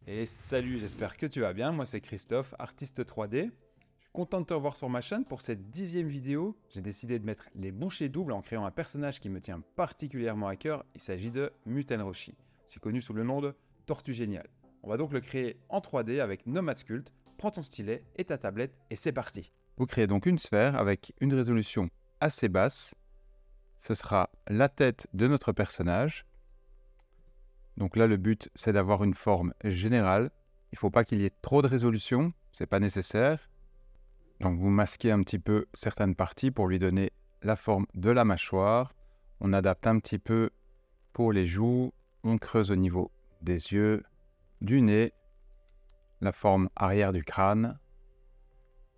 Et salut, j'espère que tu vas bien. Moi, c'est Christophe, artiste 3D. Je suis content de te revoir sur ma chaîne. Pour cette 10e vidéo, j'ai décidé de mettre les bouchées doubles en créant un personnage qui me tient particulièrement à cœur. Il s'agit de Muten Roshi, aussi connu sous le nom de Tortue Géniale. On va donc le créer en 3D avec Nomad Sculpt. Prends ton stylet et ta tablette et c'est parti. Vous créez donc une sphère avec une résolution assez basse. Ce sera la tête de notre personnage. Donc là, le but, c'est d'avoir une forme générale. Il ne faut pas qu'il y ait trop de résolution, ce n'est pas nécessaire. Donc vous masquez un petit peu certaines parties pour lui donner la forme de la mâchoire. On adapte un petit peu pour les joues. On creuse au niveau des yeux, du nez, la forme arrière du crâne.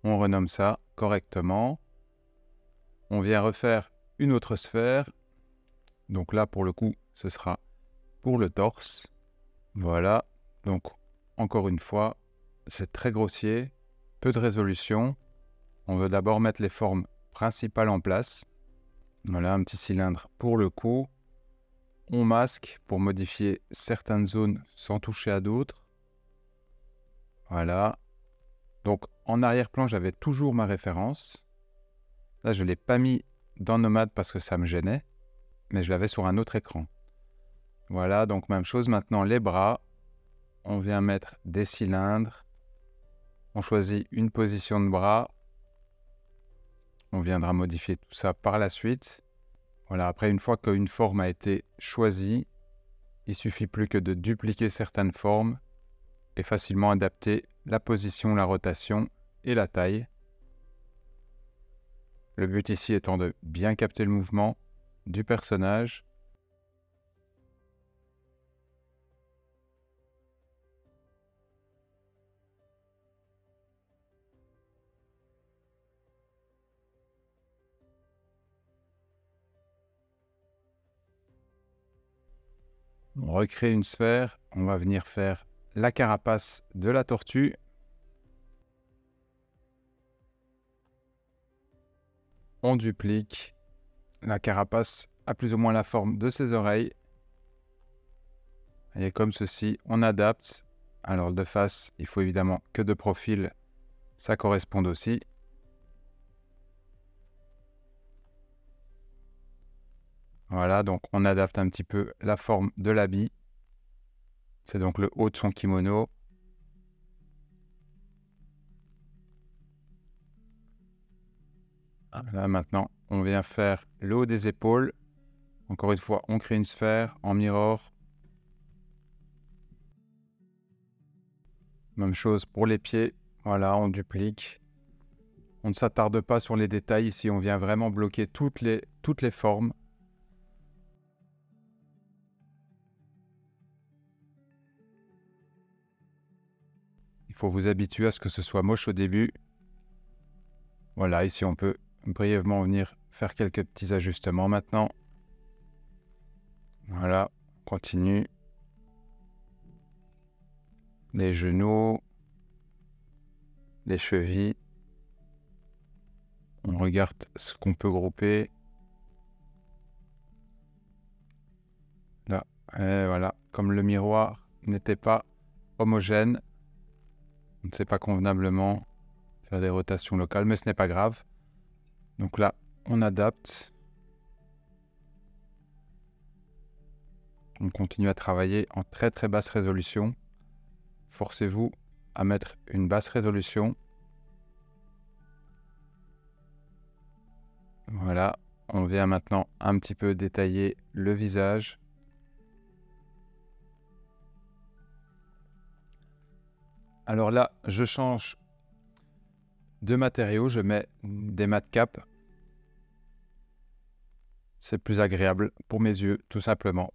On renomme ça correctement. On vient refaire une autre sphère. Donc là, pour le coup, ce sera pour le torse. Voilà, donc encore une fois, c'est très grossier, peu de résolution. On veut d'abord mettre les formes principales en place. Voilà, un petit cylindre pour le cou. On masque pour modifier certaines zones sans toucher à d'autres. Voilà. Donc en arrière-plan, j'avais toujours ma référence. Là, je ne l'ai pas mis dans Nomad parce que ça me gênait, mais je l'avais sur un autre écran. Voilà, donc même chose. Maintenant, les bras. On vient mettre des cylindres. On choisit une position de bras. On viendra modifier tout ça par la suite. Voilà, après, une fois qu'une forme a été choisie, il suffit plus que de dupliquer certaines formes et facilement adapter la position, la rotation et la taille. Le but ici étant de bien capter le mouvement du personnage. On recrée une sphère, on va venir faire la carapace de la tortue. On duplique. La carapace a plus ou moins la forme de ses oreilles. Et comme ceci, on adapte. Alors de face, il faut évidemment que de profil, ça corresponde aussi. Voilà, donc on adapte un petit peu la forme de l'habit. C'est donc le haut de son kimono. Là maintenant, on vient faire le haut des épaules. Encore une fois, on crée une sphère en mirror. Même chose pour les pieds. Voilà, on duplique. On ne s'attarde pas sur les détails. Ici, on vient vraiment bloquer toutes les formes. Il faut vous habituer à ce que ce soit moche au début. Voilà, ici, on peut brièvement venir faire quelques petits ajustements maintenant. Voilà, on continue. Les genoux, les chevilles. On regarde ce qu'on peut grouper. Là, et voilà, comme le miroir n'était pas homogène, on ne sait pas convenablement faire des rotations locales, mais ce n'est pas grave. Donc là, on adapte. On continue à travailler en très très basse résolution. Forcez-vous à mettre une basse résolution. Voilà, on vient maintenant un petit peu détailler le visage. Alors là, je change de matériau, je mets des mat caps. C'est plus agréable pour mes yeux, tout simplement.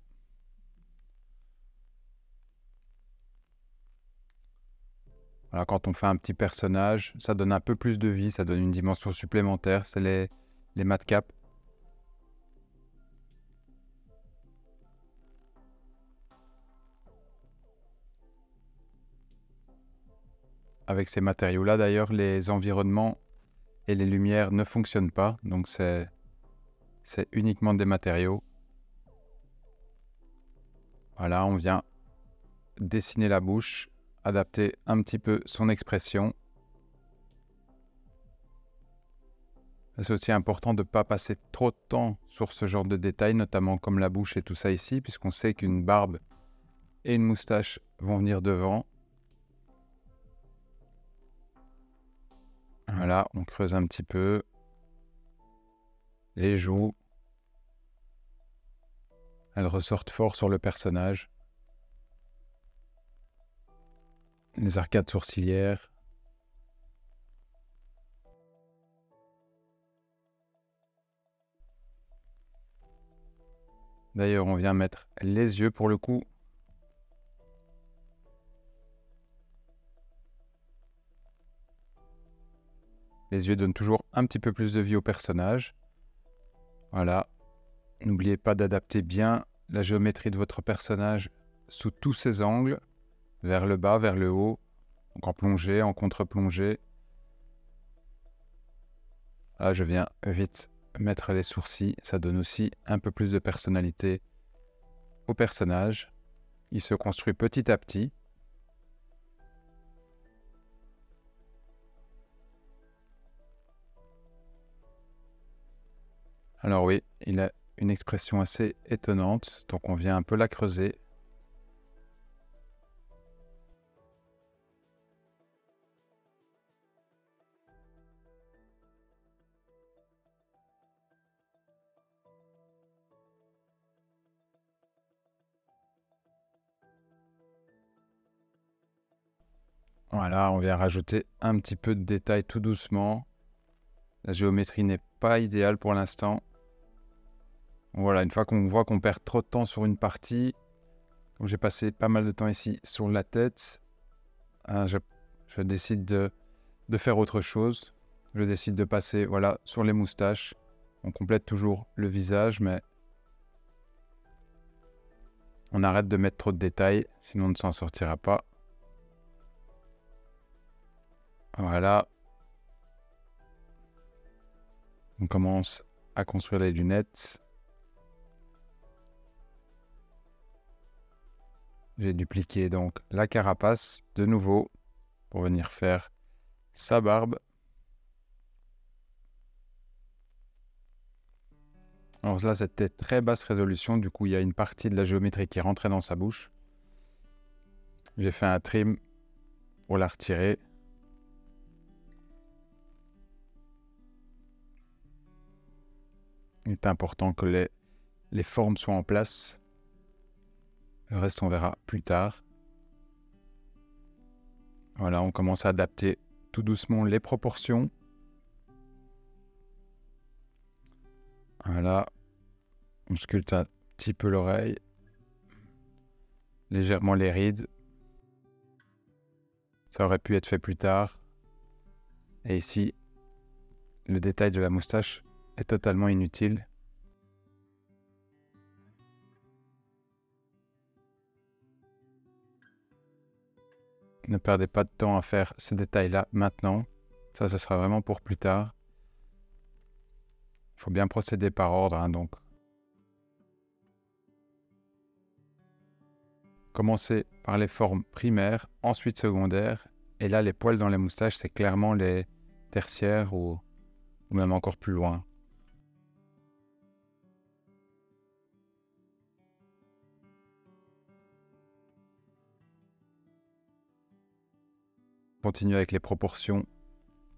Voilà, quand on fait un petit personnage, ça donne un peu plus de vie, ça donne une dimension supplémentaire, c'est les mat caps. Avec ces matériaux-là, d'ailleurs, les environnements et les lumières ne fonctionnent pas, donc c'est uniquement des matériaux. Voilà, on vient dessiner la bouche. adapter un petit peu son expression. C'est aussi important de ne pas passer trop de temps sur ce genre de détails, notamment comme la bouche et tout ça ici, puisqu'on sait qu'une barbe et une moustache vont venir devant. Voilà, on creuse un petit peu. Les joues. Elles ressortent fort sur le personnage. Les arcades sourcilières. D'ailleurs, on vient mettre les yeux pour le coup. Les yeux donnent toujours un petit peu plus de vie au personnage. Voilà. N'oubliez pas d'adapter bien la géométrie de votre personnage sous tous ses angles, vers le bas, vers le haut, donc en plongée, en contre-plongée. Là, je viens vite mettre les sourcils, ça donne aussi un peu plus de personnalité au personnage. Il se construit petit à petit. Alors oui, il a une expression assez étonnante, donc on vient un peu la creuser. Voilà, on vient rajouter un petit peu de détail tout doucement. La géométrie n'est pas idéale pour l'instant. Voilà, une fois qu'on voit qu'on perd trop de temps sur une partie, comme j'ai passé pas mal de temps ici sur la tête, je décide de faire autre chose. Je décide de passer sur les moustaches. On complète toujours le visage, mais on arrête de mettre trop de détails, sinon on ne s'en sortira pas. Voilà. On commence à construire les lunettes. J'ai dupliqué donc la carapace de nouveau pour venir faire sa barbe. Alors là, c'était très basse résolution. Du coup, il y a une partie de la géométrie qui rentrait dans sa bouche. J'ai fait un trim pour la retirer. Il est important que les formes soient en place. Le reste, on verra plus tard. Voilà, on commence à adapter tout doucement les proportions. Voilà, on sculpte un petit peu l'oreille, légèrement les rides. Ça aurait pu être fait plus tard. Et ici, le détail de la moustache est totalement inutile. Ne perdez pas de temps à faire ce détail-là maintenant. Ça, ce sera vraiment pour plus tard. Il faut bien procéder par ordre, donc. Commencez par les formes primaires, ensuite secondaires. Et là, les poils dans les moustaches, c'est clairement les tertiaires ou même encore plus loin. Continue avec les proportions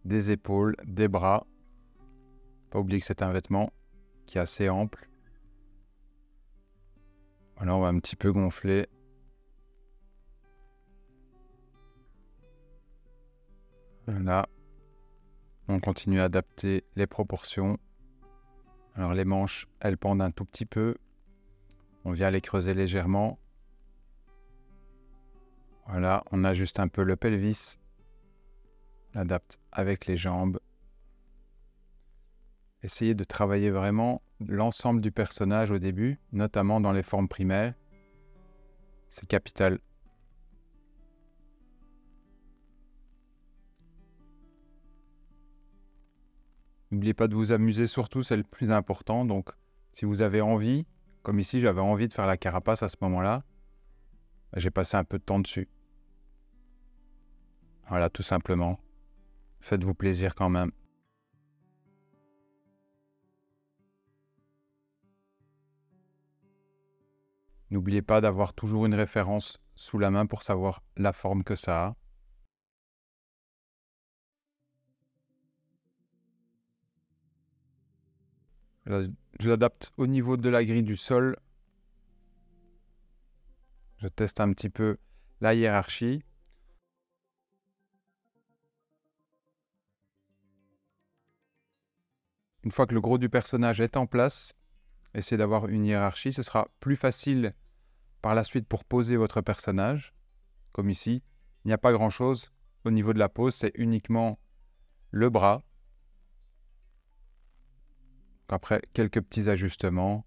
des épaules, des bras. Pas oublier que c'est un vêtement qui est assez ample. Voilà, on va un petit peu gonfler. Voilà. On continue à adapter les proportions. Alors les manches, elles pendent un tout petit peu. On vient les creuser légèrement. Voilà, on ajuste un peu le pelvis. On l'adapte avec les jambes. Essayez de travailler vraiment l'ensemble du personnage au début, notamment dans les formes primaires. C'est capital. N'oubliez pas de vous amuser, surtout, c'est le plus important. Donc, si vous avez envie, comme ici, j'avais envie de faire la carapace à ce moment-là, j'ai passé un peu de temps dessus. Voilà, tout simplement. Faites-vous plaisir quand même. N'oubliez pas d'avoir toujours une référence sous la main pour savoir la forme que ça a. Là, je l'adapte au niveau de la grille du sol. Je teste un petit peu la hiérarchie. Une fois que le gros du personnage est en place, essayez d'avoir une hiérarchie. Ce sera plus facile par la suite pour poser votre personnage. Comme ici, il n'y a pas grand-chose. Au niveau de la pose, c'est uniquement le bras. Après, quelques petits ajustements.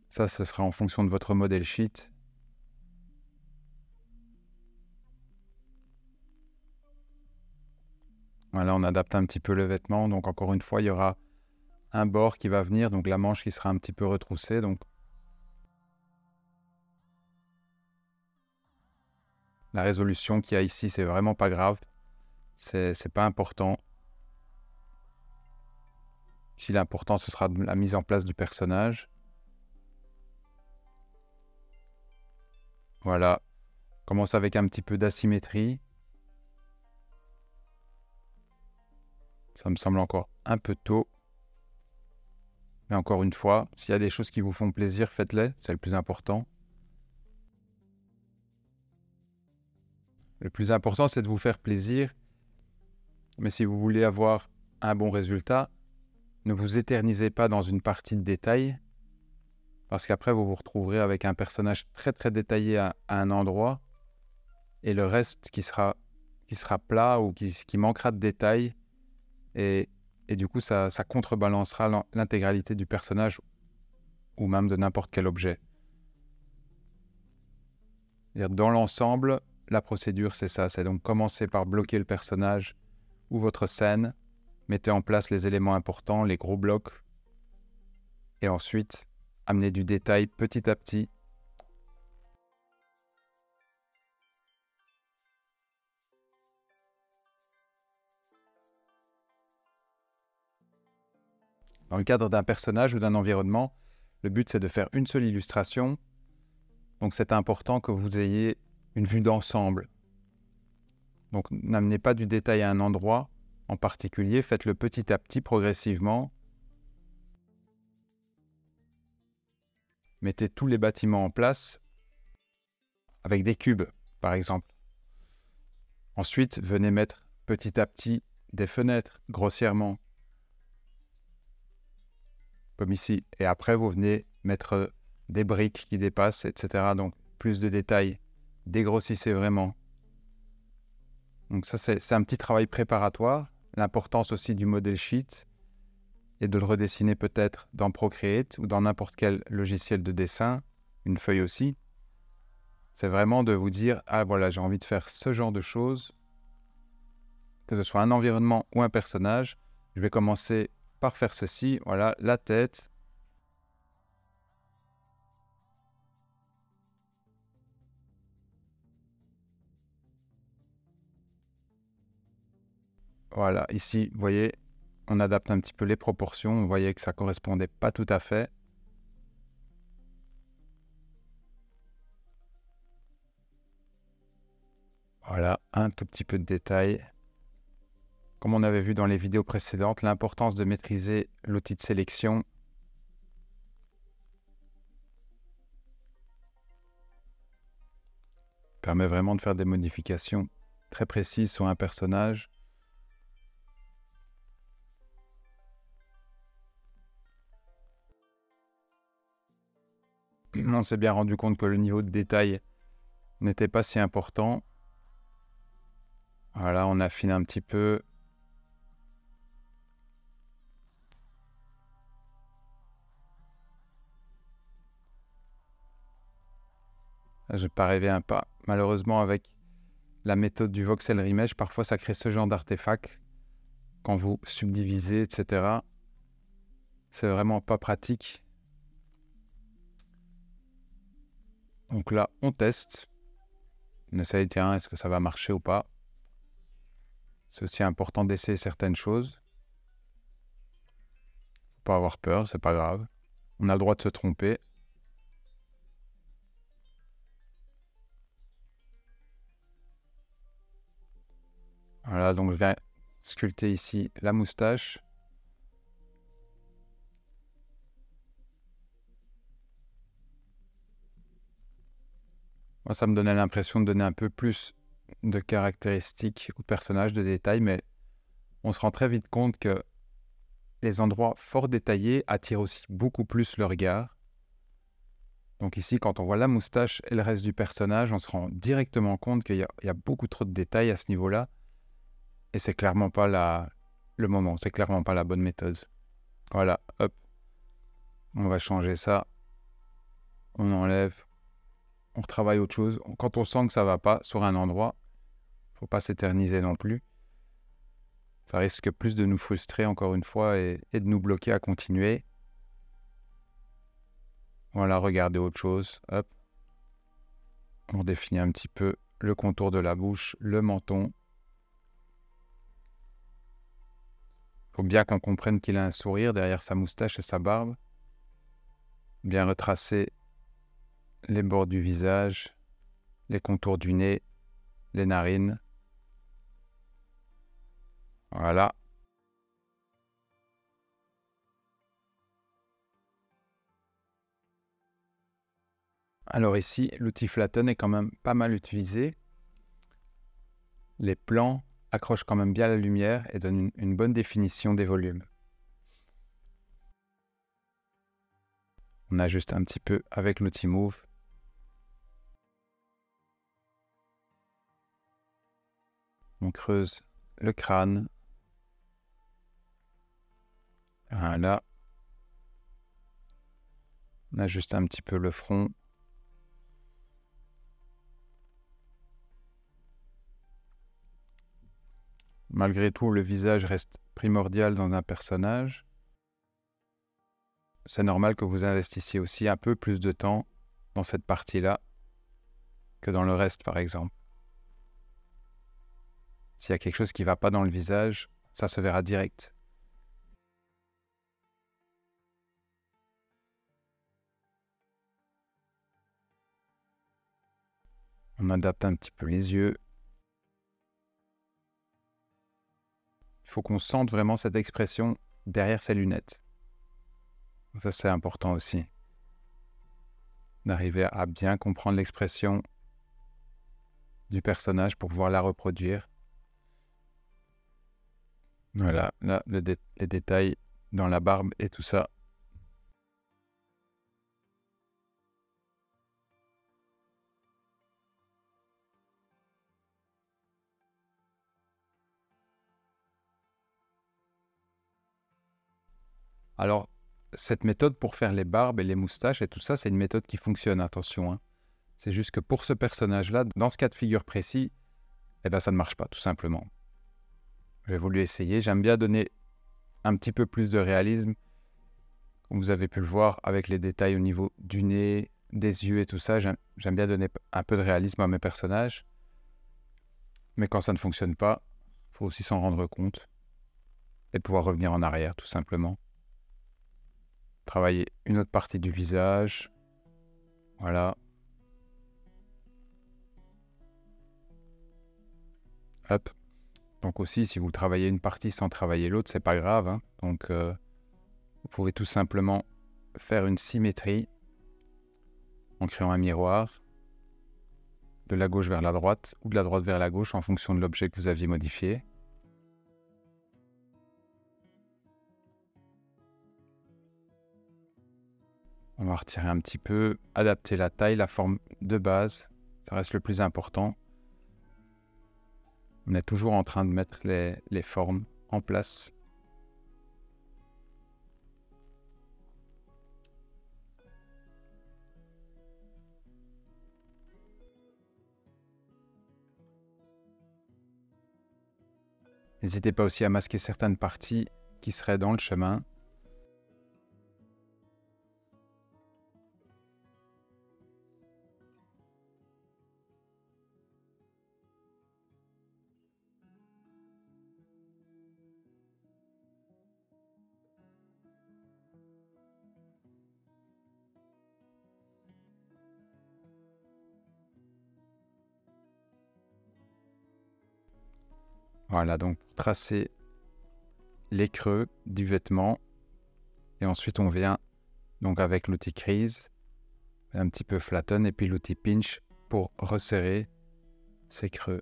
Ça, ce sera en fonction de votre modèle sheet. Voilà, on adapte un petit peu le vêtement. Donc encore une fois, il y aura un bord qui va venir, donc la manche qui sera un petit peu retroussée. Donc la résolution qu'il y a ici, c'est vraiment pas grave. C'est pas important. Ici, l'important, ce sera la mise en place du personnage. Voilà. Commence avec un petit peu d'asymétrie. Ça me semble encore un peu tôt. Mais encore une fois, s'il y a des choses qui vous font plaisir, faites-les. C'est le plus important. Le plus important, c'est de vous faire plaisir. Mais si vous voulez avoir un bon résultat, ne vous éternisez pas dans une partie de détail. Parce qu'après, vous vous retrouverez avec un personnage très très détaillé à un endroit. Et le reste qui sera plat ou qui manquera de détails. Et du coup, ça contrebalancera l'intégralité du personnage ou même de n'importe quel objet. Dans l'ensemble, la procédure, c'est ça. C'est donc commencer par bloquer le personnage ou votre scène. Mettez en place les éléments importants, les gros blocs. Et ensuite, amenez du détail petit à petit. Dans le cadre d'un personnage ou d'un environnement, le but c'est de faire une seule illustration. Donc c'est important que vous ayez une vue d'ensemble. Donc n'amenez pas du détail à un endroit en particulier, faites-le petit à petit, progressivement. Mettez tous les bâtiments en place avec des cubes, par exemple. Ensuite, venez mettre petit à petit des fenêtres, grossièrement. Comme ici. Et après, vous venez mettre des briques qui dépassent, etc. Donc, plus de détails. Dégrossissez vraiment. Donc ça, c'est un petit travail préparatoire. L'importance aussi du modèle sheet et de le redessiner peut-être dans Procreate ou dans n'importe quel logiciel de dessin, une feuille aussi. C'est vraiment de vous dire, ah voilà, j'ai envie de faire ce genre de choses, que ce soit un environnement ou un personnage. Je vais commencer par faire ceci, voilà, la tête. Voilà, ici, vous voyez, on adapte un petit peu les proportions. Vous voyez que ça ne correspondait pas tout à fait. Voilà, un tout petit peu de détail. Comme on avait vu dans les vidéos précédentes, l'importance de maîtriser l'outil de sélection. Permet vraiment de faire des modifications très précises sur un personnage. On s'est bien rendu compte que le niveau de détail n'était pas si important. Voilà, on affine un petit peu. Je ne vais pas rêver un pas. Malheureusement, avec la méthode du voxel remesh, parfois ça crée ce genre d'artefact. Quand vous subdivisez, etc. C'est vraiment pas pratique. Donc là, on teste. On essaye, tiens, est-ce que ça va marcher ou pas? C'est aussi important d'essayer certaines choses. Faut pas avoir peur, c'est pas grave. On a le droit de se tromper. Voilà, donc je viens sculpter ici la moustache. Moi, ça me donnait l'impression de donner un peu plus de caractéristiques au personnage, de détails, mais on se rend très vite compte que les endroits fort détaillés attirent aussi beaucoup plus le regard. Donc ici, quand on voit la moustache et le reste du personnage, on se rend directement compte qu'il y a beaucoup trop de détails à ce niveau-là. Et c'est clairement pas le moment, c'est clairement pas la bonne méthode. Voilà, hop. On va changer ça. On enlève. On retravaille autre chose. Quand on sent que ça va pas sur un endroit, faut pas s'éterniser non plus. Ça risque plus de nous frustrer encore une fois et de nous bloquer à continuer. Voilà, regardez autre chose. Hop. On définit un petit peu le contour de la bouche, le menton. Faut bien qu'on comprenne qu'il a un sourire derrière sa moustache et sa barbe. Bien retracer les bords du visage, les contours du nez, les narines. Voilà. Alors ici, l'outil Flatten est quand même pas mal utilisé. Les plans accrochent quand même bien la lumière et donnent une bonne définition des volumes. On ajuste un petit peu avec l'outil Move. On creuse le crâne. Voilà. On ajuste un petit peu le front. Malgré tout, le visage reste primordial dans un personnage. C'est normal que vous investissiez aussi un peu plus de temps dans cette partie-là que dans le reste, par exemple. S'il y a quelque chose qui ne va pas dans le visage, ça se verra direct. On adapte un petit peu les yeux. Il faut qu'on sente vraiment cette expression derrière ses lunettes. Ça, c'est important aussi. D'arriver à bien comprendre l'expression du personnage pour pouvoir la reproduire. Voilà, là, les détails dans la barbe et tout ça. Alors, cette méthode pour faire les barbes et les moustaches et tout ça, c'est une méthode qui fonctionne, attention, hein. C'est juste que pour ce personnage-là, dans ce cas de figure précis, eh ben, ça ne marche pas, tout simplement. J'ai voulu essayer. J'aime bien donner un petit peu plus de réalisme, comme vous avez pu le voir, avec les détails au niveau du nez, des yeux et tout ça. J'aime bien donner un peu de réalisme à mes personnages. Mais quand ça ne fonctionne pas, il faut aussi s'en rendre compte et pouvoir revenir en arrière, tout simplement. Travailler une autre partie du visage. Voilà. Hop. Donc aussi, si vous travaillez une partie sans travailler l'autre, c'est pas grave, hein. Donc, vous pouvez tout simplement faire une symétrie en créant un miroir de la gauche vers la droite ou de la droite vers la gauche en fonction de l'objet que vous aviez modifié. On va retirer un petit peu, adapter la taille, la forme de base. Ça reste le plus important. On est toujours en train de mettre les formes en place. N'hésitez pas aussi à masquer certaines parties qui seraient dans le chemin. Voilà, donc pour tracer les creux du vêtement. Et ensuite, on vient donc avec l'outil Crease, un petit peu flatten, et puis l'outil Pinch pour resserrer ces creux.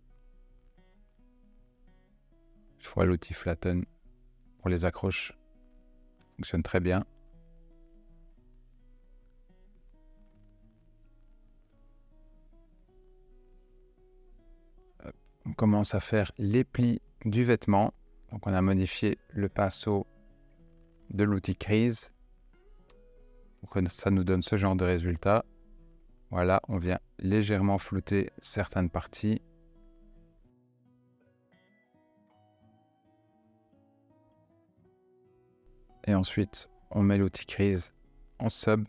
Je vois l'outil flatten pour les accroches, fonctionne très bien. On commence à faire les plis du vêtement. Donc on a modifié le pinceau de l'outil Crease pour que ça nous donne ce genre de résultat. Voilà, on vient légèrement flouter certaines parties. Et ensuite, on met l'outil Crease en sub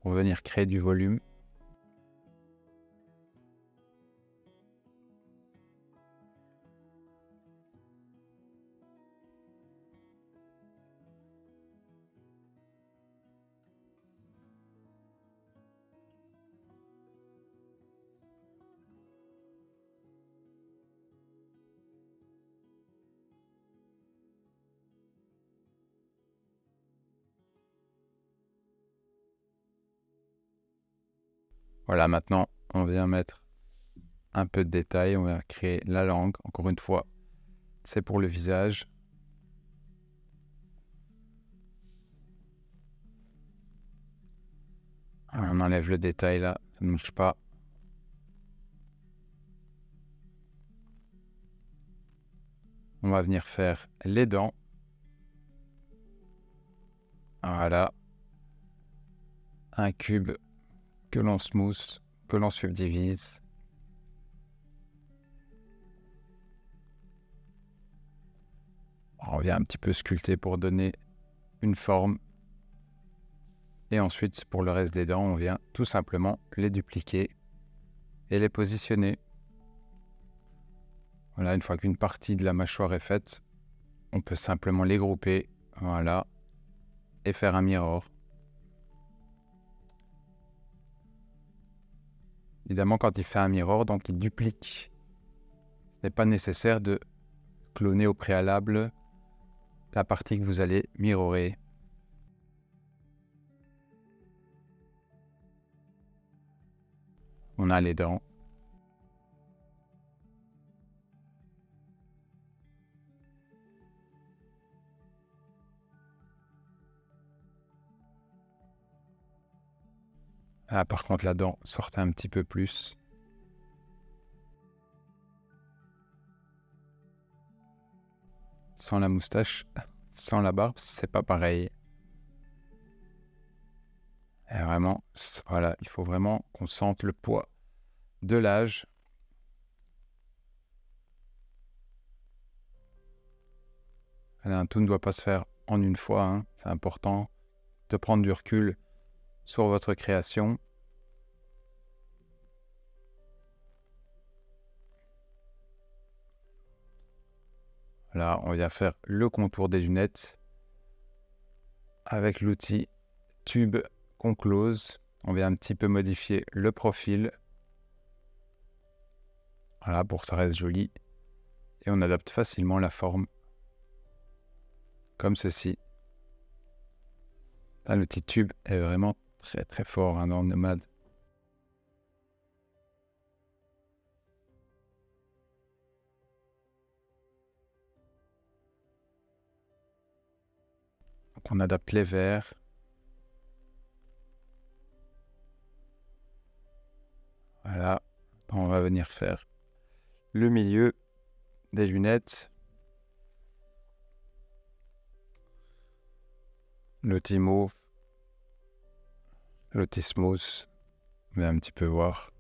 pour venir créer du volume. Voilà, maintenant, on vient mettre un peu de détail. On va créer la langue. Encore une fois, c'est pour le visage. Alors, on enlève le détail là, ça ne marche pas. On va venir faire les dents. Voilà. Un cube que l'on smooth, que l'on subdivise. On vient un petit peu sculpter pour donner une forme. Et ensuite, pour le reste des dents, on vient tout simplement les dupliquer et les positionner. Voilà, une fois qu'une partie de la mâchoire est faite, on peut simplement les grouper, voilà, et faire un mirror. Évidemment, quand il fait un mirror, donc il duplique. Ce n'est pas nécessaire de cloner au préalable la partie que vous allez mirrorer. On a les dents. Ah, par contre, la dent sortait un petit peu plus. Sans la moustache, sans la barbe, c'est pas pareil. Et vraiment, voilà, il faut vraiment qu'on sente le poids de l'âge. Tout ne doit pas se faire en une fois, hein. C'est important de prendre du recul sur votre création. Là, on vient faire le contour des lunettes avec l'outil Tube qu'on close. On vient un petit peu modifier le profil. Voilà, pour que ça reste joli. Et on adapte facilement la forme. Comme ceci. Là, l'outil Tube est vraiment très très fort dans Nomad. Donc on adapte les verres. Voilà, on va venir faire le milieu des lunettes. L'outil Move, l'outil Smooth, on va un petit peu voir.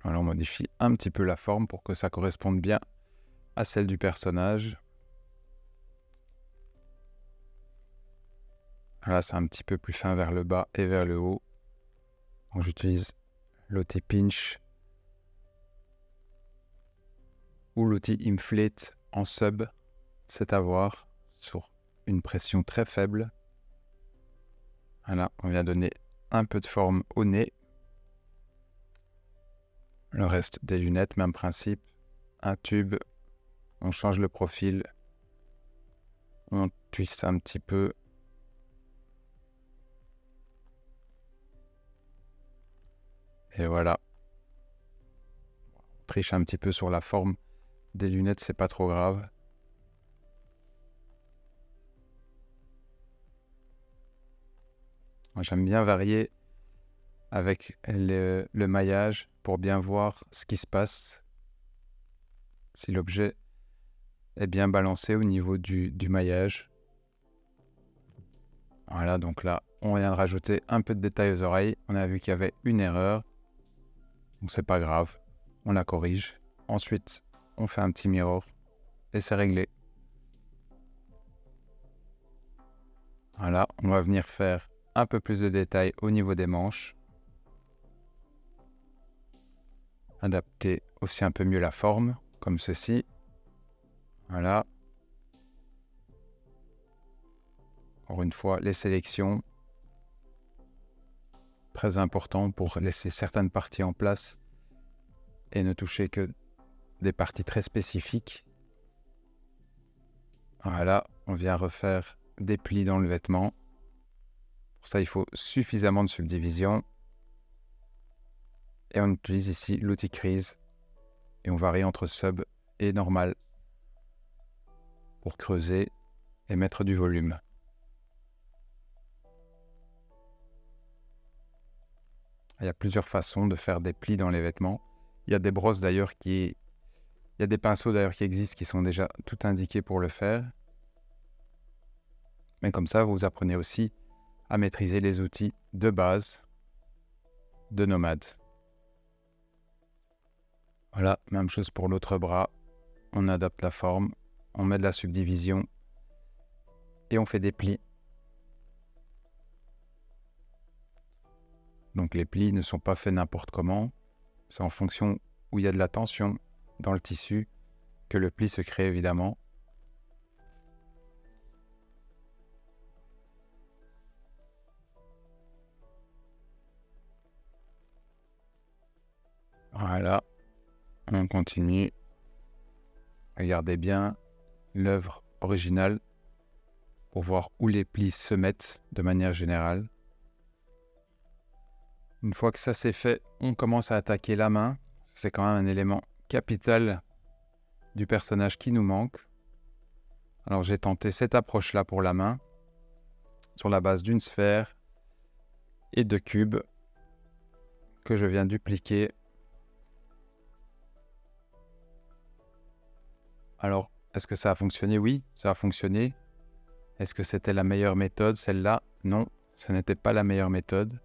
Voilà, on modifie un petit peu la forme pour que ça corresponde bien à celle du personnage. Là, c'est un petit peu plus fin vers le bas et vers le haut. Donc, j'utilise l'outil Pinch ou l'outil Inflate en sub. C'est à voir sur une pression très faible. Voilà, on vient donner un peu de forme au nez. Le reste des lunettes, même principe. Un tube, on change le profil. On twiste un petit peu. Et voilà. On triche un petit peu sur la forme des lunettes, c'est pas trop grave. Moi, j'aime bien varier avec le maillage pour bien voir ce qui se passe. Si l'objet est bien balancé au niveau du maillage. Voilà, donc là, on vient de rajouter un peu de détail aux oreilles. On a vu qu'il y avait une erreur. Donc c'est pas grave, on la corrige. Ensuite, on fait un petit mirror et c'est réglé. Voilà, on va venir faire un peu plus de détails au niveau des manches. Adapter aussi un peu mieux la forme, comme ceci. Voilà. Encore une fois, les sélections. Très important pour laisser certaines parties en place et ne toucher que des parties très spécifiques. Voilà, on vient refaire des plis dans le vêtement. Pour ça, il faut suffisamment de subdivision. Et on utilise ici l'outil crease. Et on varie entre sub et normal pour creuser et mettre du volume. Il y a plusieurs façons de faire des plis dans les vêtements. Il y a des brosses d'ailleurs il y a des pinceaux d'ailleurs qui existent qui sont déjà tout indiqués pour le faire. Mais comme ça, vous apprenez aussi à maîtriser les outils de base de Nomad. Voilà, même chose pour l'autre bras. On adapte la forme, on met de la subdivision et on fait des plis. Donc les plis ne sont pas faits n'importe comment. C'est en fonction où il y a de la tension dans le tissu que le pli se crée évidemment. Voilà, on continue. Regardez bien l'œuvre originale pour voir où les plis se mettent de manière générale. Une fois que ça c'est fait, on commence à attaquer la main. C'est quand même un élément capital du personnage qui nous manque. Alors j'ai tenté cette approche-là pour la main, sur la base d'une sphère et de cubes que je viens dupliquer. Alors, est-ce que ça a fonctionné? Oui, ça a fonctionné. Est-ce que c'était la meilleure méthode, celle-là? Non, ce n'était pas la meilleure méthode.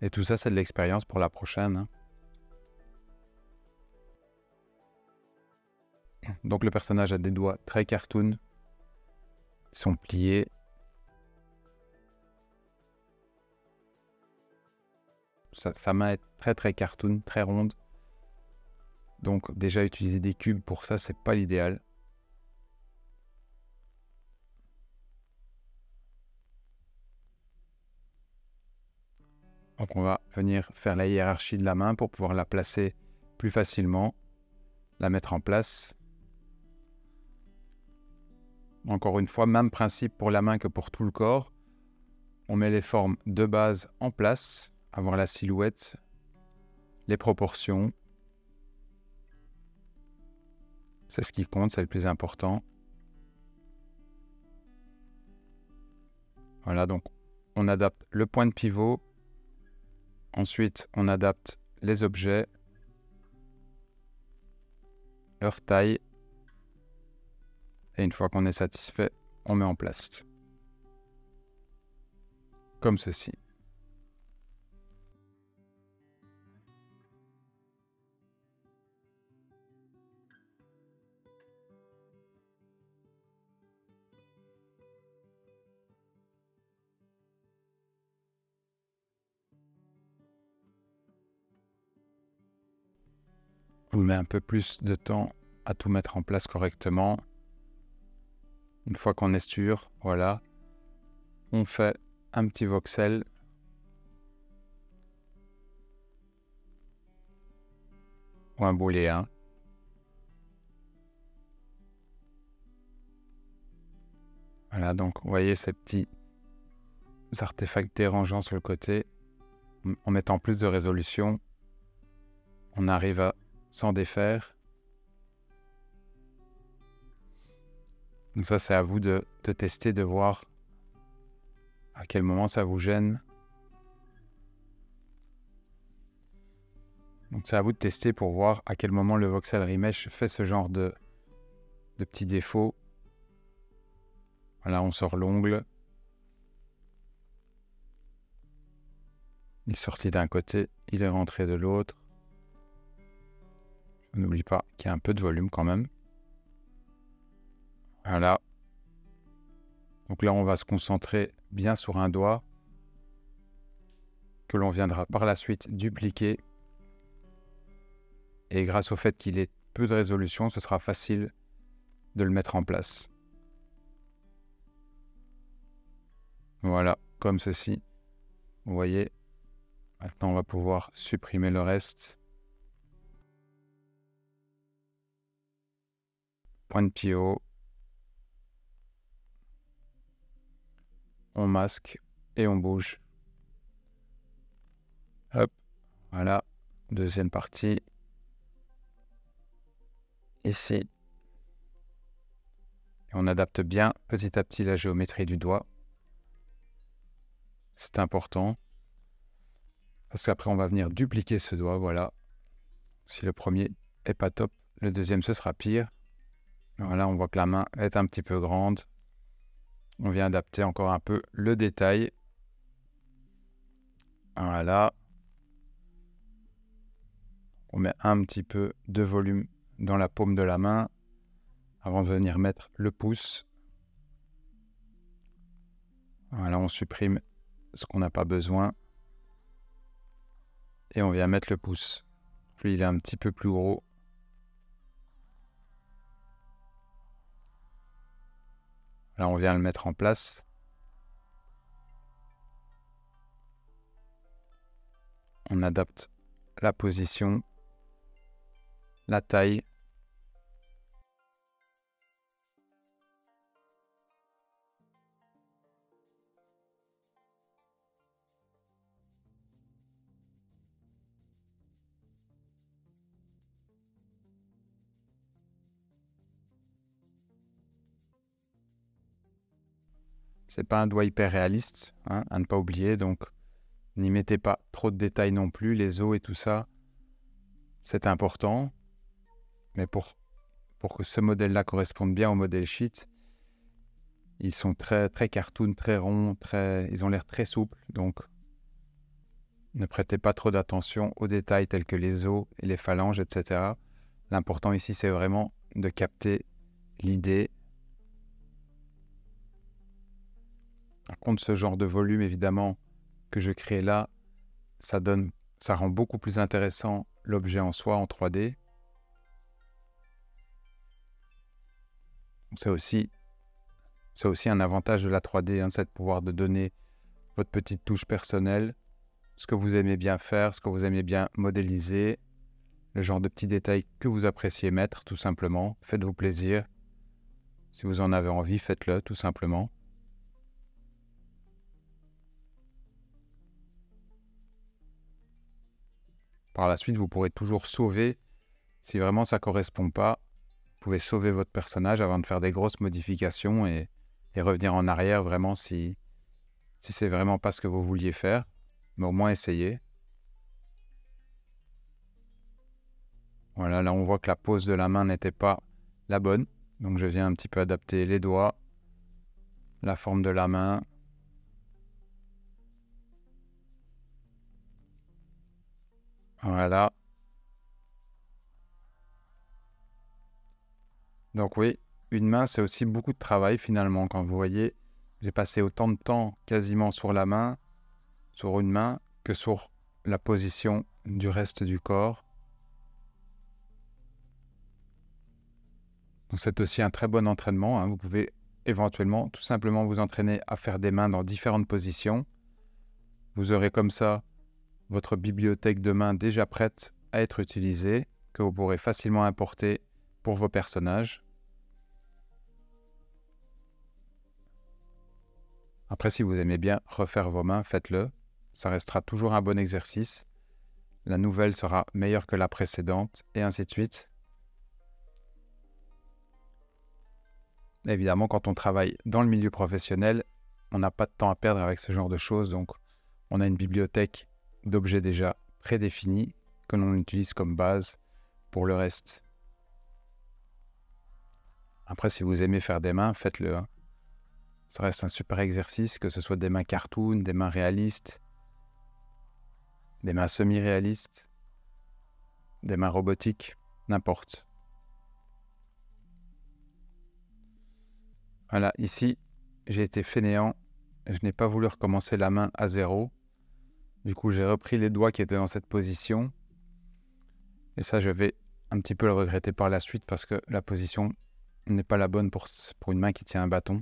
Et tout ça, c'est de l'expérience pour la prochaine, hein. Donc le personnage a des doigts très cartoon. Ils sont pliés. Sa main est très très cartoon, très ronde. Donc déjà utiliser des cubes pour ça, c'est pas l'idéal. Donc on va venir faire la hiérarchie de la main pour pouvoir la placer plus facilement, la mettre en place. Encore une fois, même principe pour la main que pour tout le corps. On met les formes de base en place, avoir la silhouette, les proportions. C'est ce qui compte, c'est le plus important. Voilà, donc on adapte le point de pivot. Ensuite, on adapte les objets, leur taille. Et une fois qu'on est satisfait, on met en place. Comme ceci. On met un peu plus de temps à tout mettre en place correctement. Une fois qu'on est sûr, voilà. on fait un petit voxel. Ou un booléen. Voilà, donc vous voyez ces petits artefacts dérangeants sur le côté. En mettant plus de résolution, on arrive à s'en défaire. Donc ça, c'est à vous de tester, de voir à quel moment ça vous gêne. Donc c'est à vous de tester pour voir à quel moment le voxel remesh fait ce genre de petits défauts. Voilà, on sort l'ongle. Il est sorti d'un côté, il est rentré de l'autre. On n'oublie pas qu'il y a un peu de volume quand même. Voilà. Donc là, on va se concentrer bien sur un doigt que l'on viendra par la suite dupliquer. Et grâce au fait qu'il ait peu de résolution, ce sera facile de le mettre en place. Voilà, comme ceci. Vous voyez, maintenant on va pouvoir supprimer le reste. Point de pied haut. On masque et on bouge. Hop, voilà, deuxième partie. Ici. Et on adapte bien petit à petit la géométrie du doigt. C'est important. Parce qu'après, on va venir dupliquer ce doigt, voilà. Si le premier est pas top, le deuxième, ce sera pire. Voilà, on voit que la main est un petit peu grande. On vient adapter encore un peu le détail. Voilà. On met un petit peu de volume dans la paume de la main avant de venir mettre le pouce. Voilà, on supprime ce qu'on n'a pas besoin. Et on vient mettre le pouce. Lui, il est un petit peu plus gros. Là, on vient le mettre en place. On adapte la position, la taille. C'est pas un doigt hyper réaliste, hein, à ne pas oublier, donc n'y mettez pas trop de détails non plus, les os et tout ça, c'est important. Mais pour que ce modèle-là corresponde bien au modèle sheet, ils sont très, très cartoon, très ronds, ils ont l'air très souples, donc ne prêtez pas trop d'attention aux détails tels que les os et les phalanges, etc. L'important ici, c'est vraiment de capter l'idée. Par contre, ce genre de volume, évidemment, que je crée là, ça rend beaucoup plus intéressant l'objet en soi en 3D. C'est aussi un avantage de la 3D, hein, c'est de pouvoir de donner votre petite touche personnelle, ce que vous aimez bien faire, ce que vous aimez bien modéliser, le genre de petits détails que vous appréciez mettre, tout simplement. Faites-vous plaisir. Si vous en avez envie, faites-le, tout simplement. Par la suite, vous pourrez toujours sauver. Si vraiment ça ne correspond pas, vous pouvez sauver votre personnage avant de faire des grosses modifications et revenir en arrière vraiment si c'est vraiment pas ce que vous vouliez faire. Mais au moins essayez. Voilà, là on voit que la pose de la main n'était pas la bonne. Donc je viens un petit peu adapter les doigts, la forme de la main. Voilà. Donc oui, une main, c'est aussi beaucoup de travail finalement. Quand vous voyez, j'ai passé autant de temps quasiment sur la main, sur une main, que sur la position du reste du corps. Donc c'est aussi un très bon entraînement, hein. Vous pouvez éventuellement tout simplement vous entraîner à faire des mains dans différentes positions. Vous aurez comme ça votre bibliothèque de mains déjà prête à être utilisée, que vous pourrez facilement importer pour vos personnages. Après, si vous aimez bien refaire vos mains, faites-le. Ça restera toujours un bon exercice. La nouvelle sera meilleure que la précédente, et ainsi de suite. Évidemment, quand on travaille dans le milieu professionnel, on n'a pas de temps à perdre avec ce genre de choses, donc on a une bibliothèque d'objets déjà prédéfinis que l'on utilise comme base pour le reste. Après, si vous aimez faire des mains, faites-le, hein. Ça reste un super exercice, que ce soit des mains cartoon, des mains réalistes, des mains semi-réalistes, des mains robotiques, n'importe. Voilà, ici, j'ai été fainéant. Je n'ai pas voulu recommencer la main à zéro. Du coup, j'ai repris les doigts qui étaient dans cette position. Et ça, je vais un petit peu le regretter par la suite parce que la position n'est pas la bonne pour une main qui tient un bâton.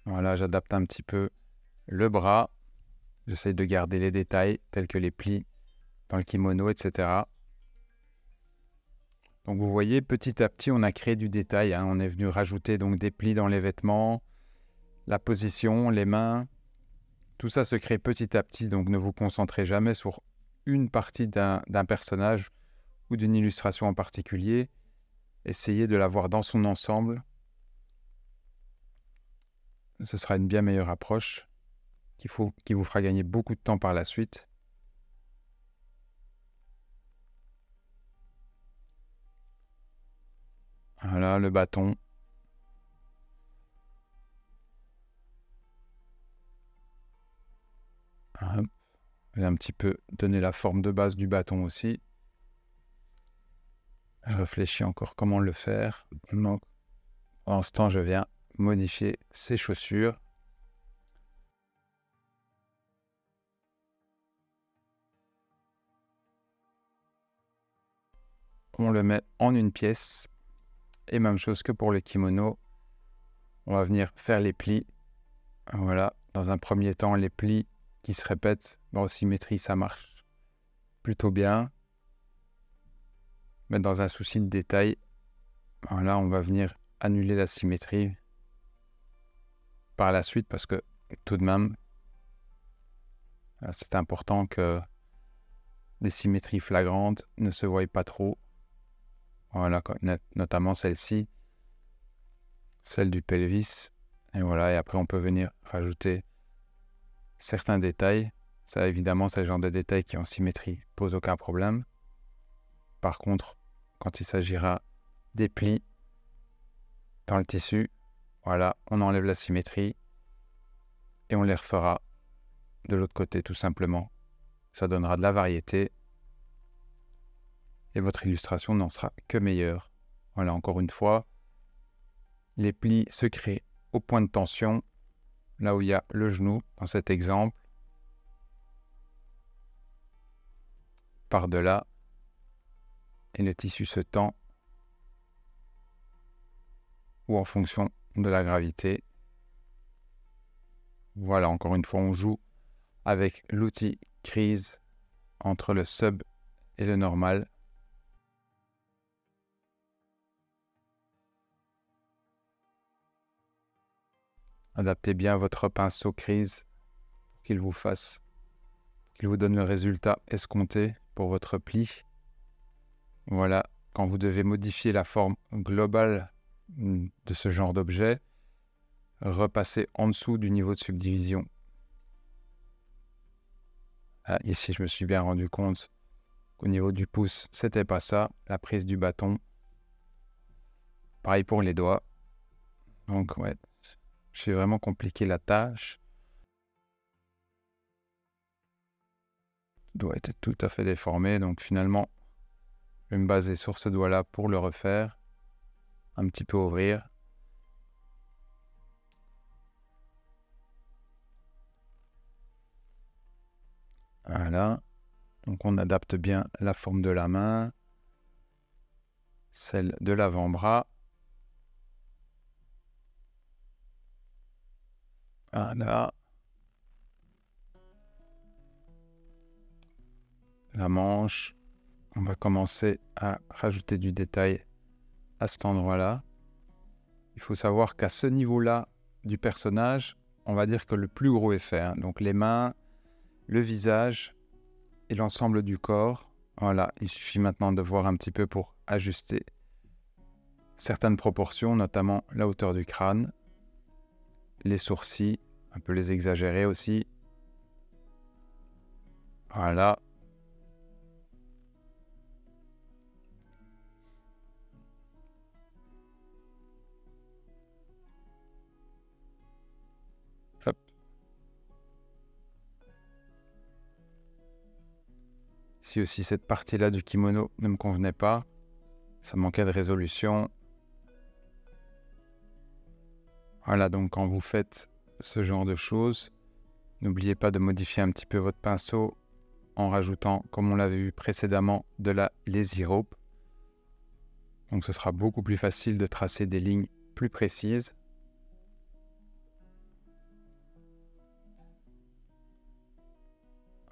Voilà, j'adapte un petit peu le bras. J'essaye de garder les détails tels que les plis dans le kimono, etc. Donc vous voyez, petit à petit, on a créé du détail, hein. On est venu rajouter donc des plis dans les vêtements, la position, les mains. Tout ça se crée petit à petit, donc ne vous concentrez jamais sur une partie d'un personnage ou d'une illustration en particulier. Essayez de la voir dans son ensemble. Ce sera une bien meilleure approche qui vous fera gagner beaucoup de temps par la suite. Voilà, le bâton. Hop. Je vais un petit peu donner la forme de base du bâton aussi. Je réfléchis encore comment le faire. Donc, en ce temps, je viens modifier ses chaussures. On le met en une pièce. Et même chose que pour le kimono. On va venir faire les plis. Voilà, dans un premier temps, les plis qui se répètent. En symétrie, ça marche plutôt bien. Mais dans un souci de détail, voilà, on va venir annuler la symétrie par la suite parce que tout de même, c'est important que les symétries flagrantes ne se voient pas trop. Voilà, notamment celle-ci, celle du pelvis. Et voilà, et après on peut venir rajouter certains détails. Ça, évidemment, c'est le genre de détails qui en symétrie pose aucun problème. Par contre, quand il s'agira des plis dans le tissu, voilà, on enlève la symétrie et on les refera de l'autre côté tout simplement. Ça donnera de la variété et votre illustration n'en sera que meilleure. Voilà, encore une fois, les plis se créent au point de tension, là où il y a le genou dans cet exemple. Par-delà, et le tissu se tend ou en fonction de la gravité. Voilà, encore une fois, on joue avec l'outil Crease entre le sub et le normal. Adaptez bien votre pinceau Crease pour qu'il vous donne le résultat escompté pour votre pli. Voilà, quand vous devez modifier la forme globale de ce genre d'objet, repassez en dessous du niveau de subdivision. Ici, je me suis bien rendu compte qu'au niveau du pouce, c'était pas ça, la prise du bâton. Pareil pour les doigts. Donc, ouais, j'ai vraiment compliqué la tâche. Le doigt était tout à fait déformé, donc finalement, je vais me baser sur ce doigt-là pour le refaire. Un petit peu ouvrir. Voilà. Donc on adapte bien la forme de la main, celle de l'avant-bras. Voilà. La manche. On va commencer à rajouter du détail à cet endroit-là. Il faut savoir qu'à ce niveau-là du personnage, on va dire que le plus gros est fait. Donc les mains, le visage et l'ensemble du corps. Voilà, il suffit maintenant de voir un petit peu pour ajuster certaines proportions, notamment la hauteur du crâne, les sourcils, un peu les exagérer aussi. Voilà. Hop. Si aussi cette partie-là du kimono ne me convenait pas, ça manquait de résolution. Voilà, donc quand vous faites ce genre de choses, n'oubliez pas de modifier un petit peu votre pinceau en rajoutant, comme on l'avait vu précédemment, de la lazy rope. Donc ce sera beaucoup plus facile de tracer des lignes plus précises.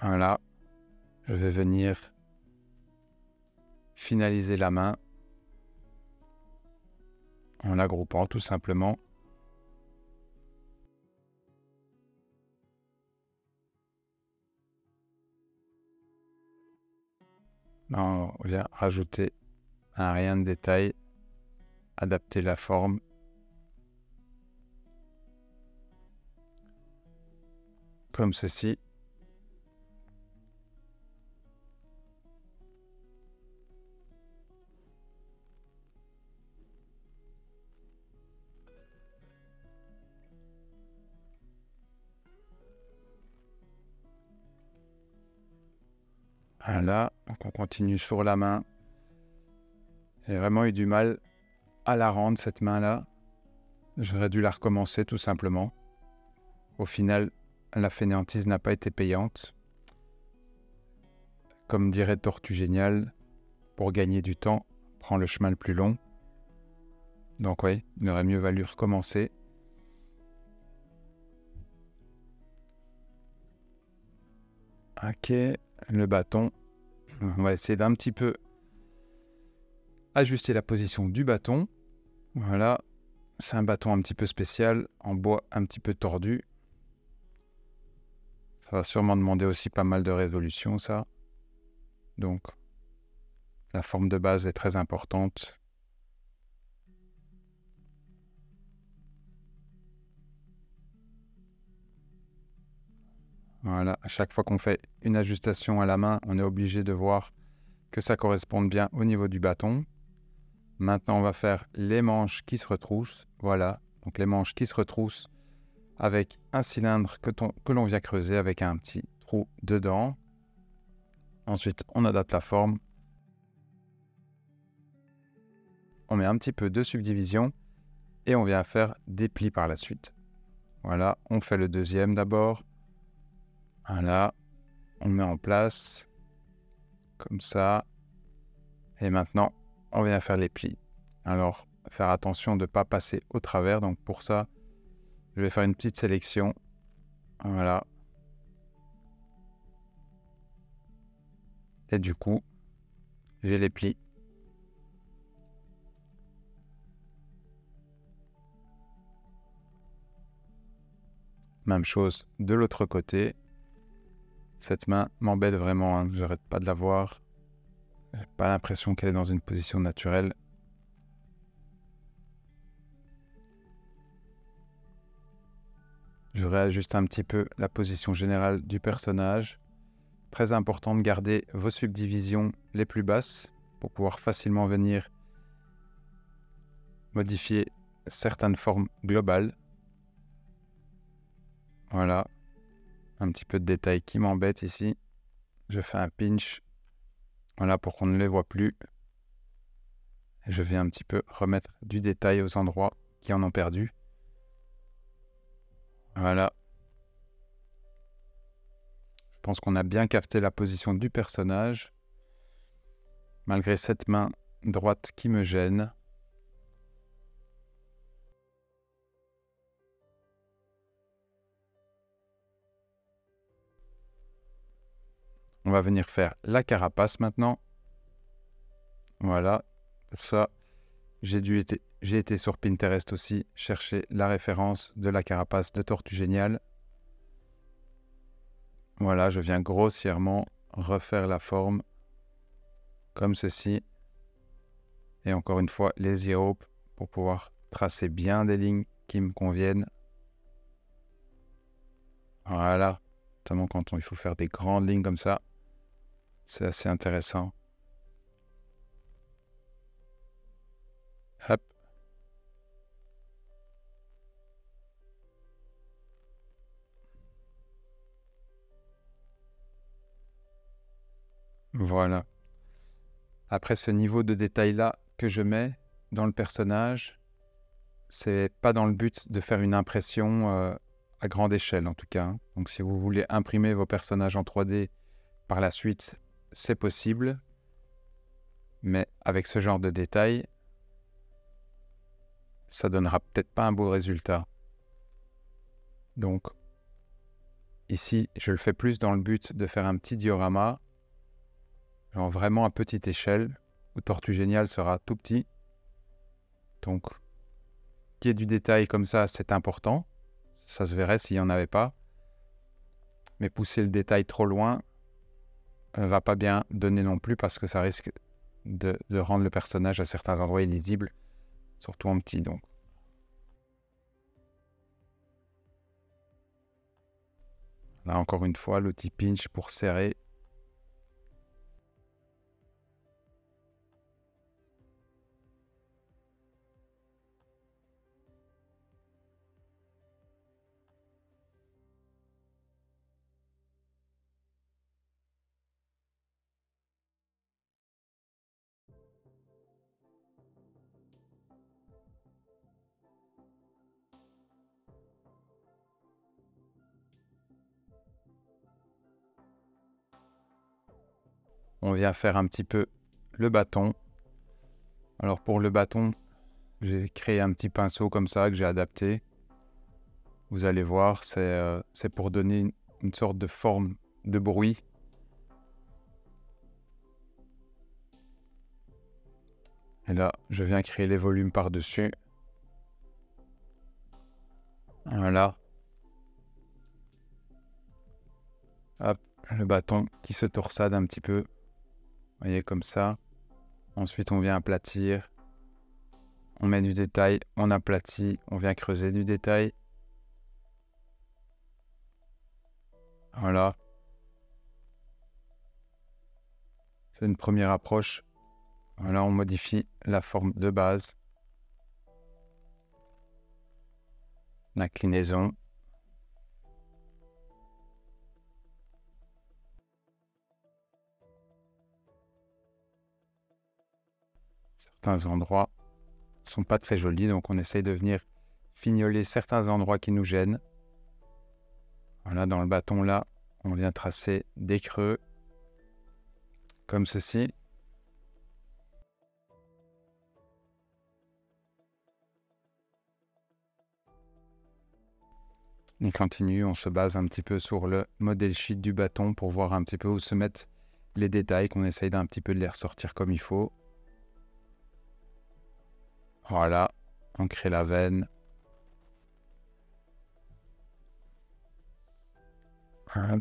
Voilà, je vais venir finaliser la main en l'agroupant tout simplement. On vient rajouter un rien de détail, adapter la forme. Comme ceci. Voilà, donc on continue sur la main. J'ai vraiment eu du mal à la rendre, cette main-là. J'aurais dû la recommencer tout simplement. Au final, la fainéantise n'a pas été payante. Comme dirait Tortue Géniale, pour gagner du temps, prends le chemin le plus long. Donc oui, il aurait mieux valu recommencer. Ok, le bâton. On va essayer d'un petit peu ajuster la position du bâton. Voilà, c'est un bâton un petit peu spécial, en bois un petit peu tordu. Ça va sûrement demander aussi pas mal de résolution, ça. Donc, la forme de base est très importante. Voilà, à chaque fois qu'on fait une ajustation à la main, on est obligé de voir que ça corresponde bien au niveau du bâton. Maintenant, on va faire les manches qui se retroussent. Voilà, donc les manches qui se retroussent avec un cylindre que l'on vient creuser avec un petit trou dedans. Ensuite, on adapte la forme. On met un petit peu de subdivision et on vient faire des plis par la suite. Voilà, on fait le deuxième d'abord. Voilà, on le met en place, comme ça. Et maintenant, on vient faire les plis. Alors, faire attention de ne pas passer au travers. Donc pour ça, je vais faire une petite sélection. Voilà. Et du coup, j'ai les plis. Même chose de l'autre côté. Cette main m'embête vraiment, hein. J'arrête pas de la voir. J'ai pas l'impression qu'elle est dans une position naturelle. Je réajuste un petit peu la position générale du personnage. Très important de garder vos subdivisions les plus basses pour pouvoir facilement venir modifier certaines formes globales. Voilà, un petit peu de détail qui m'embête ici. Je fais un pinch, voilà, pour qu'on ne les voit plus. Et je viens un petit peu remettre du détail aux endroits qui en ont perdu. Voilà. Je pense qu'on a bien capté la position du personnage. Malgré cette main droite qui me gêne. va venir faire la carapace maintenant. Voilà, pour ça, j'ai été sur Pinterest aussi chercher la référence de la carapace de Tortue Géniale. Voilà, je viens grossièrement refaire la forme comme ceci. Et encore une fois, les Europe pour pouvoir tracer bien des lignes qui me conviennent. Voilà, notamment quand il faut faire des grandes lignes comme ça. C'est assez intéressant. Hop. Voilà. Après ce niveau de détail-là que je mets dans le personnage, c'est pas dans le but de faire une impression à grande échelle en tout cas. Hein. Donc si vous voulez imprimer vos personnages en 3D par la suite, c'est possible. Mais avec ce genre de détails, ça donnera peut-être pas un beau résultat. Donc ici, je le fais plus dans le but de faire un petit diorama, genre vraiment à petite échelle, où Tortue Géniale sera tout petit. Donc, qu'il y ait du détail comme ça, c'est important. Ça se verrait s'il n'y en avait pas. Mais pousser le détail trop loin va pas bien donner non plus parce que ça risque de rendre le personnage à certains endroits illisible, surtout en petit. Donc, là encore une fois, l'outil pinch pour serrer. On vient faire un petit peu le bâton. Alors pour le bâton, j'ai créé un petit pinceau comme ça que j'ai adapté. Vous allez voir, c'est pour donner une sorte de forme de bruit. Et là, je viens créer les volumes par-dessus. Voilà. Hop, le bâton qui se torsade un petit peu. Vous voyez, comme ça. Ensuite, on vient aplatir. On met du détail, on aplatit, on vient creuser du détail. Voilà. C'est une première approche. Voilà, on modifie la forme de base. L'inclinaison. Certains endroits ne sont pas très jolis, donc on essaye de venir fignoler certains endroits qui nous gênent. Voilà, dans le bâton là, on vient tracer des creux, comme ceci. On continue, on se base un petit peu sur le model sheet du bâton pour voir un petit peu où se mettent les détails, qu'on essaye d'un petit peu de les ressortir comme il faut. Voilà, on crée la veine. Comme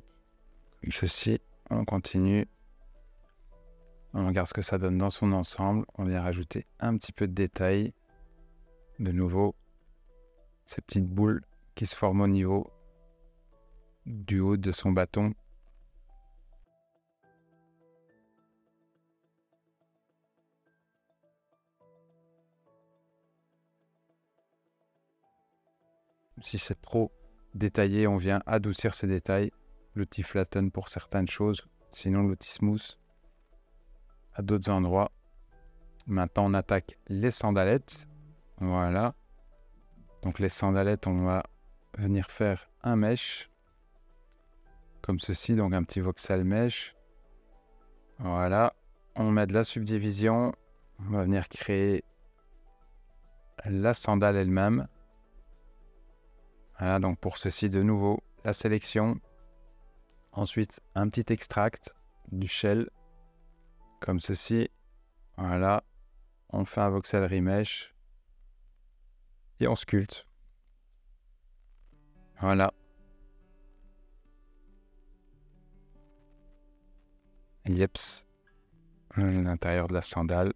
ceci, on continue. On regarde ce que ça donne dans son ensemble. On vient rajouter un petit peu de détails. De nouveau, ces petites boules qui se forment au niveau du haut de son bâton. Si c'est trop détaillé, on vient adoucir ces détails. L'outil flatten pour certaines choses, sinon l'outil smooth à d'autres endroits. Maintenant, on attaque les sandalettes. Voilà. Donc les sandalettes, on va venir faire un mesh. Comme ceci, donc un petit voxel mesh. Voilà. On met de la subdivision. On va venir créer la sandale elle-même. Voilà, donc pour ceci, de nouveau, la sélection. Ensuite, un petit extract. du shell, comme ceci. Voilà, on fait un voxel remesh et on sculpte. Voilà. Yeps, l'intérieur de la sandale.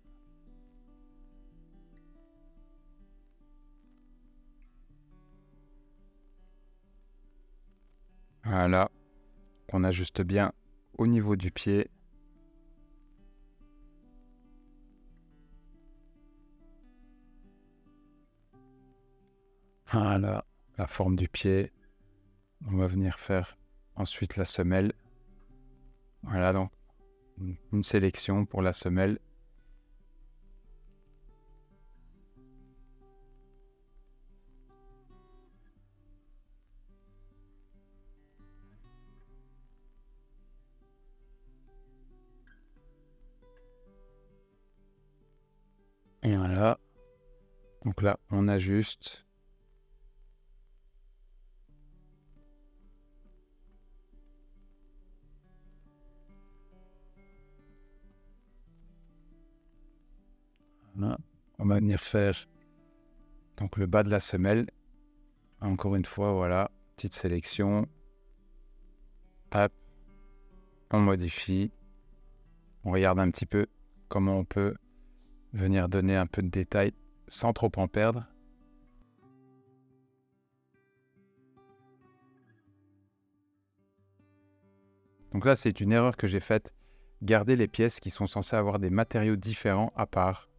Voilà, on ajuste bien au niveau du pied. Voilà, la forme du pied. On va venir faire ensuite la semelle. Voilà, donc une sélection pour la semelle. Et voilà. Donc là, on ajuste. Voilà. On va venir faire donc le bas de la semelle. Encore une fois, voilà, petite sélection. Hop, on modifie. On regarde un petit peu comment on peut venir donner un peu de détail sans trop en perdre. Donc là, c'est une erreur que j'ai faite. Garder les pièces qui sont censées avoir des matériaux différents à part.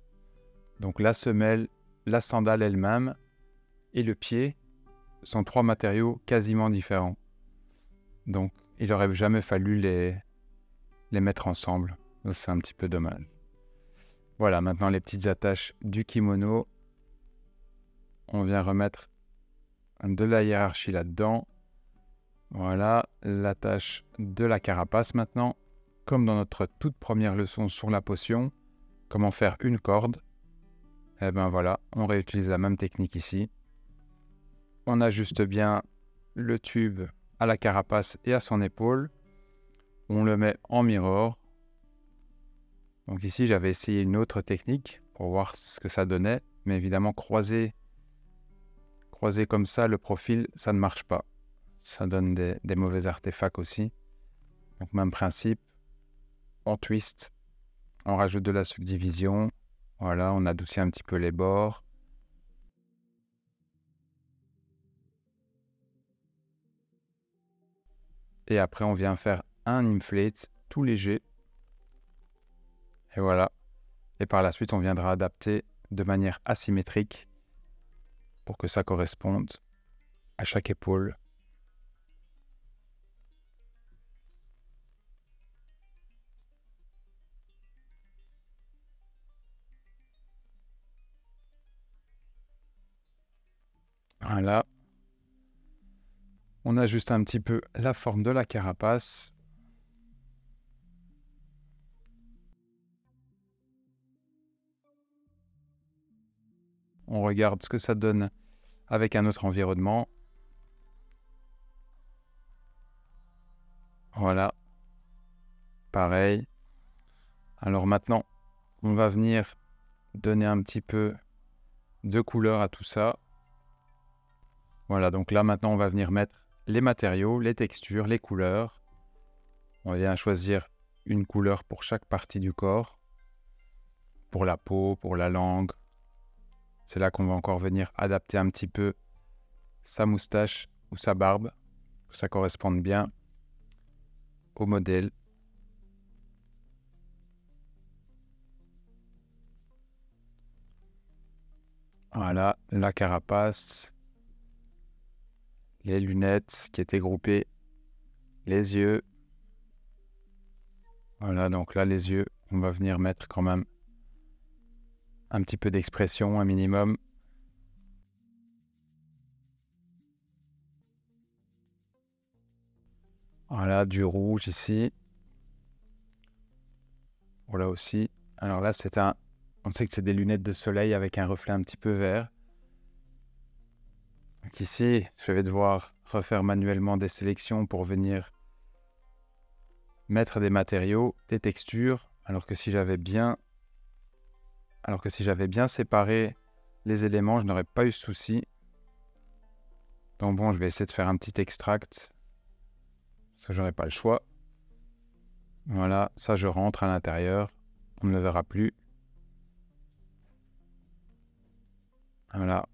Donc la semelle, la sandale elle-même et le pied sont 3 matériaux quasiment différents. Donc il n'aurait jamais fallu les mettre ensemble. C'est un petit peu dommage. Voilà, maintenant les petites attaches du kimono. On vient remettre de la hiérarchie là-dedans. Voilà, l'attache de la carapace maintenant. Comme dans notre toute première leçon sur la potion, comment faire une corde. Et ben voilà, on réutilise la même technique ici. On ajuste bien le tube à la carapace et à son épaule. On le met en mirror. Donc ici, j'avais essayé une autre technique pour voir ce que ça donnait. Mais évidemment, croiser comme ça le profil, ça ne marche pas. Ça donne des mauvais artefacts aussi. Donc même principe, on twist, on rajoute de la subdivision. Voilà, on adoucit un petit peu les bords. Et après, on vient faire un inflate tout léger. Et voilà. Et par la suite, on viendra adapter de manière asymétrique pour que ça corresponde à chaque épaule. Voilà. On ajuste un petit peu la forme de la carapace. On regarde ce que ça donne avec un autre environnement. Voilà. Pareil. Alors maintenant, on va venir donner un petit peu de couleur à tout ça. Voilà, donc là maintenant, on va venir mettre les matériaux, les textures, les couleurs. On vient choisir une couleur pour chaque partie du corps. Pour la peau, pour la langue. C'est là qu'on va encore venir adapter un petit peu sa moustache ou sa barbe, que ça corresponde bien au modèle. Voilà, la carapace, les lunettes qui étaient groupées, les yeux. Voilà, donc là, les yeux, on va venir mettre quand même un petit peu d'expression, un minimum. Voilà, du rouge ici. Voilà aussi. Alors là, on sait que c'est des lunettes de soleil avec un reflet un petit peu vert. Donc ici, je vais devoir refaire manuellement des sélections pour venir mettre des matériaux, des textures, alors que si j'avais bien séparé les éléments, je n'aurais pas eu ce souci. Donc bon, je vais essayer de faire un petit extract, parce que j'aurai pas le choix. Voilà, ça je rentre à l'intérieur, on ne le verra plus. Voilà,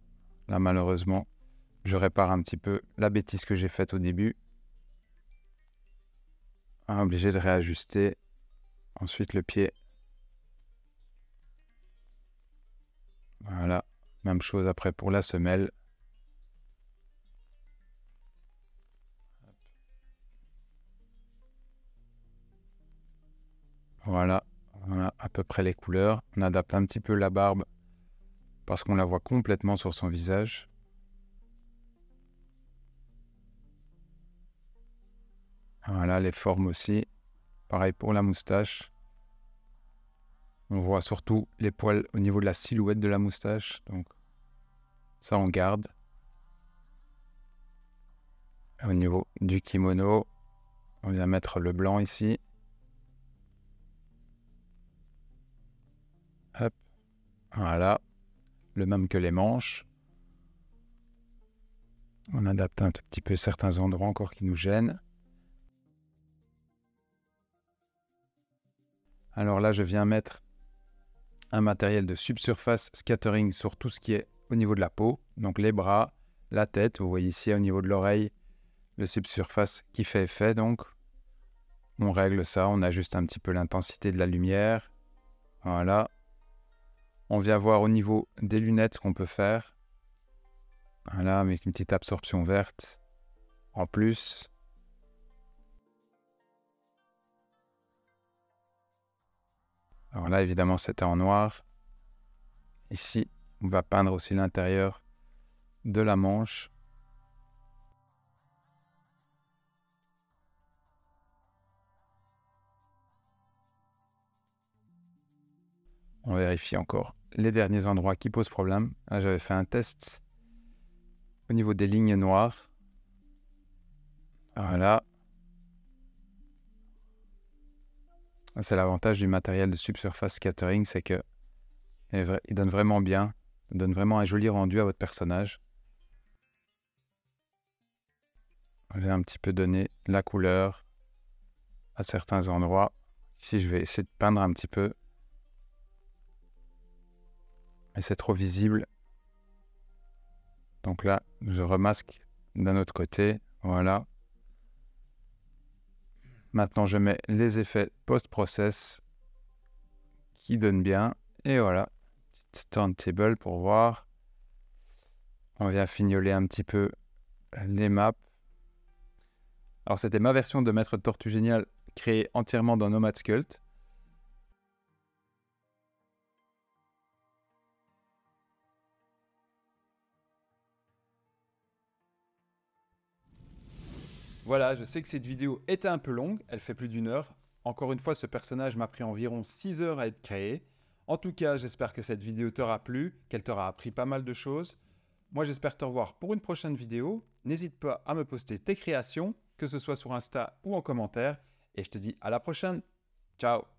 là malheureusement, je répare un petit peu la bêtise que j'ai faite au début. Obligé de réajuster. Ensuite le pied. Voilà, même chose après pour la semelle. Voilà, voilà à peu près les couleurs. On adapte un petit peu la barbe parce qu'on la voit complètement sur son visage. Voilà, les formes aussi. Pareil pour la moustache. On voit surtout les poils au niveau de la silhouette de la moustache. Donc ça, on garde. Au niveau du kimono, on vient mettre le blanc ici. Hop, voilà. Le même que les manches. On adapte un tout petit peu certains endroits encore qui nous gênent. Alors là, je viens mettre un matériel de subsurface scattering sur tout ce qui est au niveau de la peau. Donc les bras, la tête. Vous voyez ici au niveau de l'oreille, le subsurface qui fait effet. Donc on règle ça, on ajuste un petit peu l'intensité de la lumière. Voilà. On vient voir au niveau des lunettes ce qu'on peut faire. Voilà, avec une petite absorption verte en plus. Alors là, évidemment, c'était en noir. Ici, on va peindre aussi l'intérieur de la manche. On vérifie encore les derniers endroits qui posent problème. Là, j'avais fait un test au niveau des lignes noires. Voilà. C'est l'avantage du matériel de subsurface scattering, c'est que il donne vraiment bien, il donne vraiment un joli rendu à votre personnage. J'ai un petit peu donné la couleur à certains endroits. Ici, je vais essayer de peindre un petit peu. Mais c'est trop visible. Donc là, je remasque d'un autre côté. Voilà. Maintenant, je mets les effets post-process qui donnent bien. Et voilà, petite turntable pour voir. On vient fignoler un petit peu les maps. Alors, c'était ma version de Maître Tortue Génial créée entièrement dans Nomad Sculpt. Voilà, je sais que cette vidéo était un peu longue, elle fait plus d'1 heure. Encore une fois, ce personnage m'a pris environ 6 heures à être créé. En tout cas, j'espère que cette vidéo t'aura plu, qu'elle t'aura appris pas mal de choses. Moi, j'espère te revoir pour une prochaine vidéo. N'hésite pas à me poster tes créations, que ce soit sur Insta ou en commentaire. Et je te dis à la prochaine. Ciao!